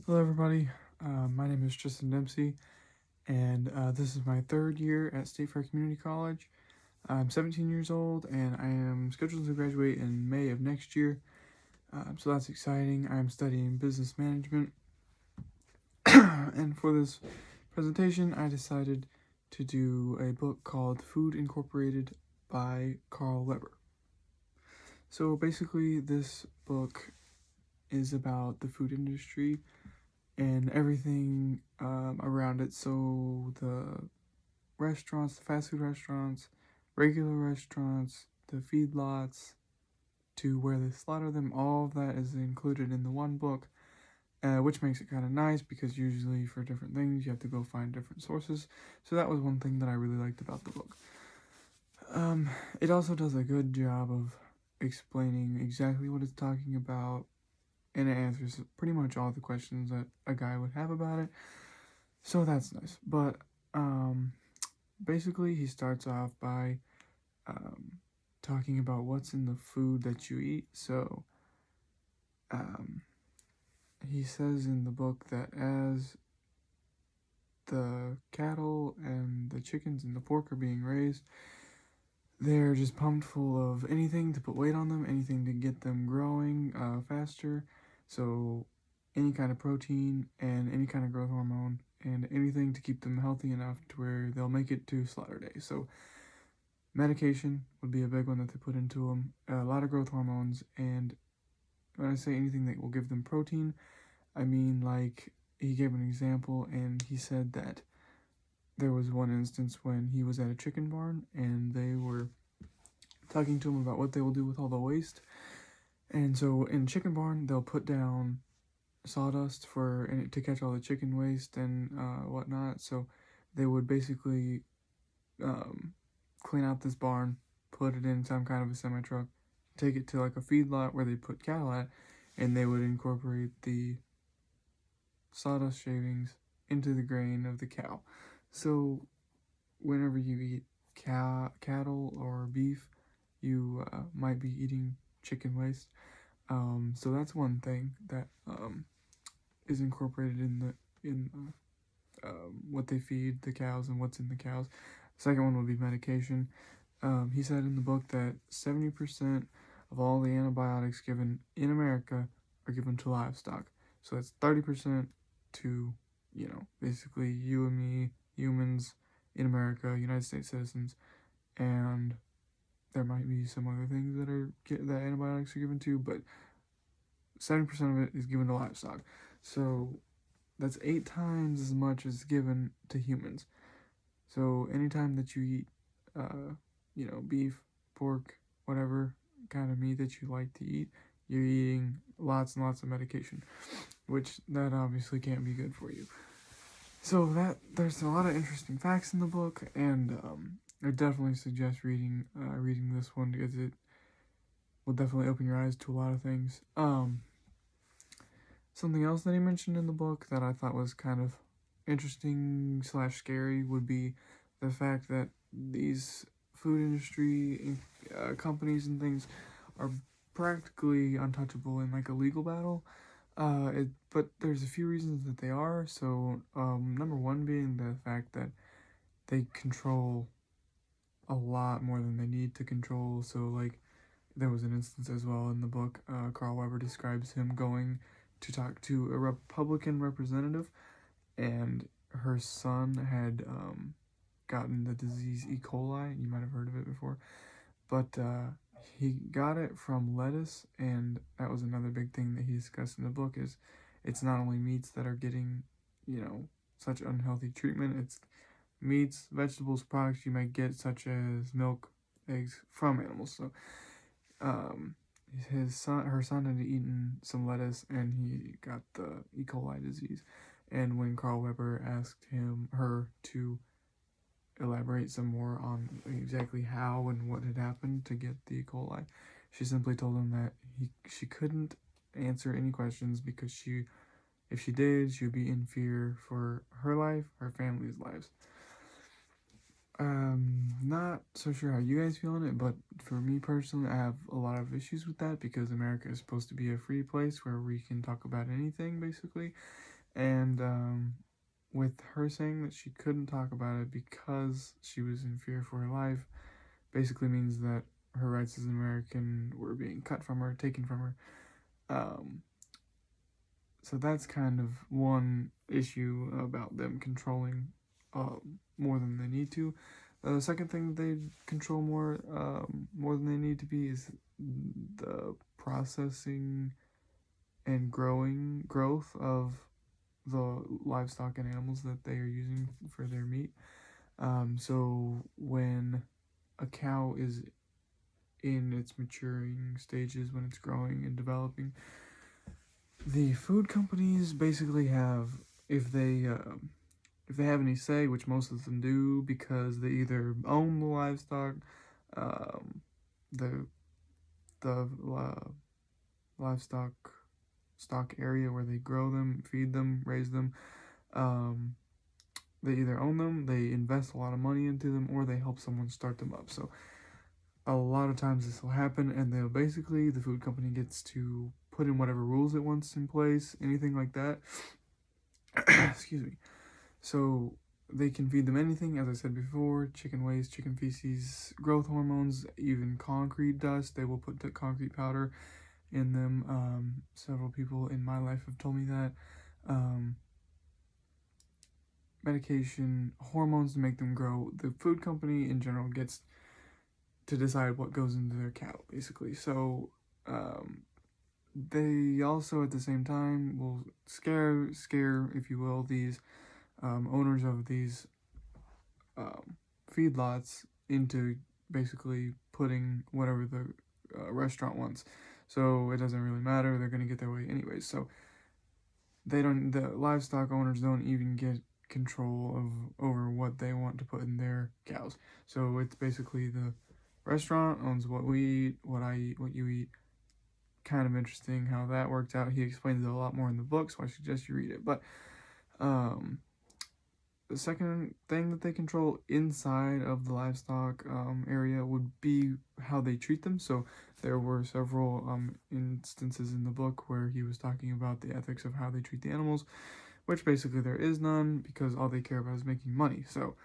Hello, everybody. My name is Tristan Dempsey, and this is my third year at State Fair Community College. I'm 17 years old, and I am scheduled to graduate in May of next year, so that's exciting. I'm studying business management, and for this presentation, I decided to do a book called Food Incorporated by Carl Weber. So basically, this book is about the food industry and everything around it. So the restaurants, the fast food restaurants, regular restaurants, the feedlots, to where they slaughter them, all of that is included in the one book, which makes it kind of nice because usually for different things you have to go find different sources. So that was one thing that I really liked about the book. It also does a good job of explaining exactly what it's talking about, and it answers pretty much all the questions that a guy would have about it. So that's nice. But basically, he starts off by talking about what's in the food that you eat. So um, he says in the book that as the cattle and the chickens and the pork are being raised, they're just pumped full of anything to put weight on them, anything to get them growing faster. So any kind of protein and any kind of growth hormone and anything to keep them healthy enough to where they'll make it to slaughter day. So medication would be a big one that they put into them, a lot of growth hormones, and when I say anything that will give them protein, I mean like he gave an example and he said that there was one instance when he was at a chicken barn and they were talking to him about what they will do with all the waste. And so in chicken barn, they'll put down sawdust to catch all the chicken waste and whatnot. So they would basically clean out this barn, put it in some kind of a semi truck, take it to like a feedlot where they put cattle at, and they would incorporate the sawdust shavings into the grain of the cow. So whenever you eat cattle or beef, you might be eating chicken waste. So that's one thing that is incorporated in what they feed the cows and what's in the cows. The second one would be medication. He said in the book that 70% of all the antibiotics given in America are given to livestock. So that's 30% to, basically you and me, humans in America, United States citizens, and there might be some other things that antibiotics are given to, but 70% of it is given to livestock. So that's 8 times as much as given to humans. So anytime that you eat, beef, pork, whatever kind of meat that you like to eat, you're eating lots and lots of medication, which that obviously can't be good for you. So there's a lot of interesting facts in the book, and I definitely suggest reading this one because it will definitely open your eyes to a lot of things. Something else that he mentioned in the book that I thought was kind of interesting / scary would be the fact that these food industry companies and things are practically untouchable in like a legal battle. But there's a few reasons that they are. So number one being the fact that they control a lot more than they need to control. So like there was an instance as well in the book. Carl Weber describes him going to talk to a Republican representative, and her son had gotten the disease E. coli. You might have heard of it before, but he got it from lettuce, and that was another big thing that he discussed in the book. Is it's not only meats that are getting, such unhealthy treatment. It's meats, vegetables, products you might get such as milk, eggs from animals. So her son had eaten some lettuce and he got the E. coli disease. And when Carl Weber asked her to elaborate some more on exactly how and what had happened to get the E. coli, she simply told him that she couldn't answer any questions because if she did, she would be in fear for her life, her family's lives. Not so sure how you guys feel on it, but for me personally, I have a lot of issues with that because America is supposed to be a free place where we can talk about anything, basically. And with her saying that she couldn't talk about it because she was in fear for her life, basically means that her rights as an American were being cut from her, taken from her. Um, so that's kind of one issue about them controlling more than they need to. The second thing that they control more than they need to be is the processing and growth of the livestock and animals that they are using for their meat. So when a cow is in its maturing stages, when it's growing and developing, the food companies basically have, if they have any say, which most of them do, because they either own the livestock, um, the livestock stock area where they grow them, feed them, raise them. Um, they either own them, they invest a lot of money into them, or they help someone start them up. So a lot of times this will happen, and they'll basically, the food company gets to put in whatever rules it wants in place, anything like that. Excuse me. So they can feed them anything, as I said before: chicken waste, chicken feces, growth hormones, even concrete dust. They will put the concrete powder in them. Several people in my life have told me that. Medication, hormones to make them grow. The food company in general gets to decide what goes into their cow, basically. So they also, at the same time, will scare, if you will, these owners of these feedlots into basically putting whatever the restaurant wants. So it doesn't really matter; they're going to get their way anyways. So the livestock owners don't even get control over what they want to put in their cows. So it's basically the restaurant owns what we eat, what I eat, what you eat. Kind of interesting how that worked out. He explains it a lot more in the book, so I suggest you read it. But the second thing that they control inside of the livestock area would be how they treat them. So there were several instances in the book where he was talking about the ethics of how they treat the animals, which basically there is none, because all they care about is making money. So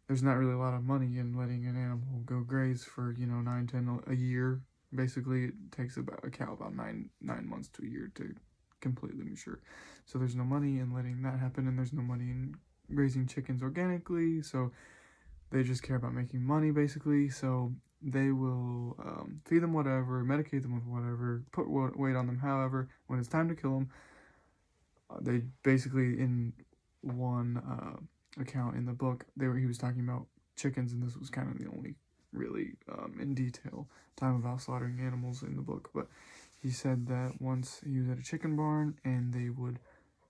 there's not really a lot of money in letting an animal go graze for 9-10 a year. Basically, it takes about a cow about nine months to a year to completely mature. So there's no money in letting that happen, and there's no money in raising chickens organically. So they just care about making money, basically. So they will feed them whatever, medicate them with whatever, put weight on them. However, when it's time to kill them, they basically, in one account in the book, he was talking about chickens, and this was kind of the only really in detail time about slaughtering animals in the book. But he said that once he was at a chicken barn, and they would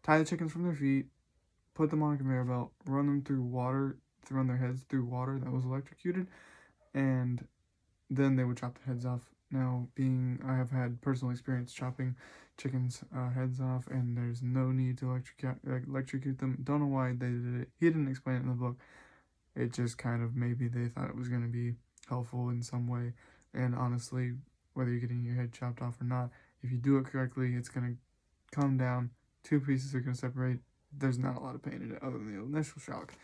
tie the chickens from their feet, put them on a conveyor belt, run them through water, run their heads through water that was electrocuted, and then they would chop the heads off. Now, I have had personal experience chopping chickens' heads off, and there's no need to electrocute them. Don't know why they did it. He didn't explain it in the book. It just kind of, maybe they thought it was going to be helpful in some way. And honestly, whether you're getting your head chopped off or not, if you do it correctly, it's going to come down. Two pieces are going to separate. There's not a lot of pain in it other than the initial shock.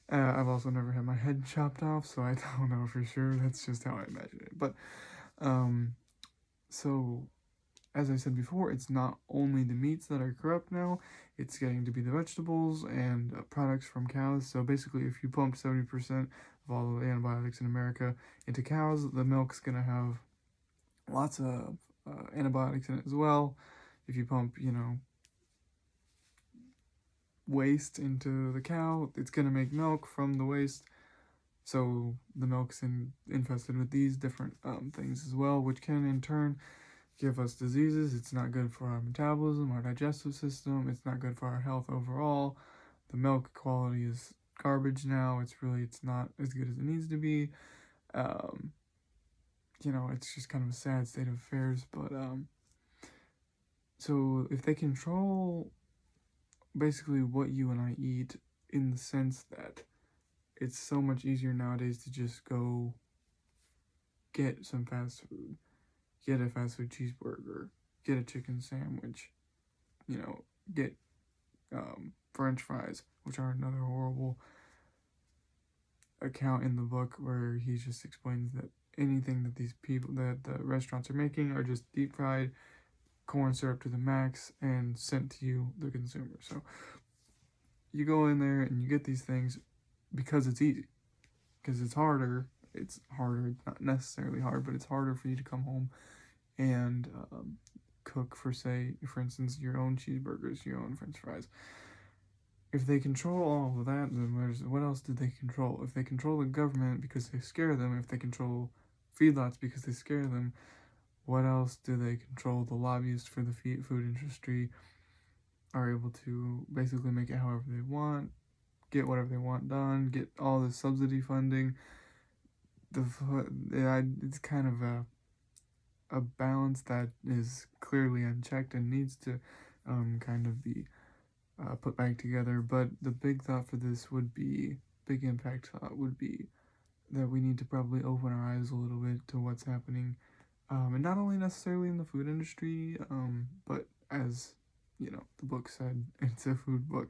I've also never had my head chopped off, so I don't know for sure. That's just how I imagine it. But, so, as I said before, it's not only the meats that are corrupt now, it's getting to be the vegetables and products from cows. So basically, if you pump 70% of all the antibiotics in America into cows, the milk's going to have lots of antibiotics in it as well. If you pump, waste into the cow, it's going to make milk from the waste. So the milk's infested with these different things as well, which can in turn give us diseases. It's not good for our metabolism, our digestive system. It's not good for our health overall. The milk quality is garbage now. It's not as good as it needs to be. It's just kind of a sad state of affairs. But so if they control basically what you and I eat, in the sense that it's so much easier nowadays to just go get some fast food, get a fast food cheeseburger, get a chicken sandwich, get French fries, which are another horrible account in the book, where he just explains that anything that the restaurants are making are just deep fried, corn syrup to the max, and sent to you, the consumer. So you go in there and you get these things because it's easy, because it's harder. It's not necessarily hard, but it's harder for you to come home and cook for instance, your own cheeseburgers, your own French fries. If they control all of that, then what else did they control? If they control the government because they scare them, if they control feedlots because they scare them, what else do they control? The lobbyists for the food industry are able to basically make it however they want, get whatever they want done, get all the subsidy funding. It's kind of a balance that is clearly unchecked and needs to kind of be put back together. But the big impact thought would be that we need to probably open our eyes a little bit to what's happening, and not only necessarily in the food industry, but as the book said, it's a food book.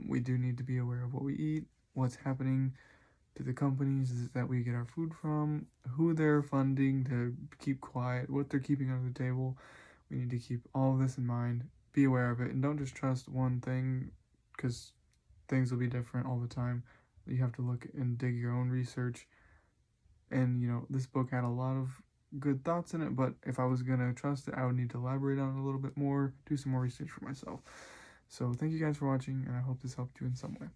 We do need to be aware of what we eat, what's happening to the companies that we get our food from, who they're funding to keep quiet, what they're keeping under the table. We need to keep all of this in mind, be aware of it, and don't just trust one thing, because things will be different all the time. You have to look and dig your own research. And, this book had a lot of good thoughts in it, but if I was going to trust it, I would need to elaborate on it a little bit more, do some more research for myself. So thank you guys for watching, and I hope this helped you in some way.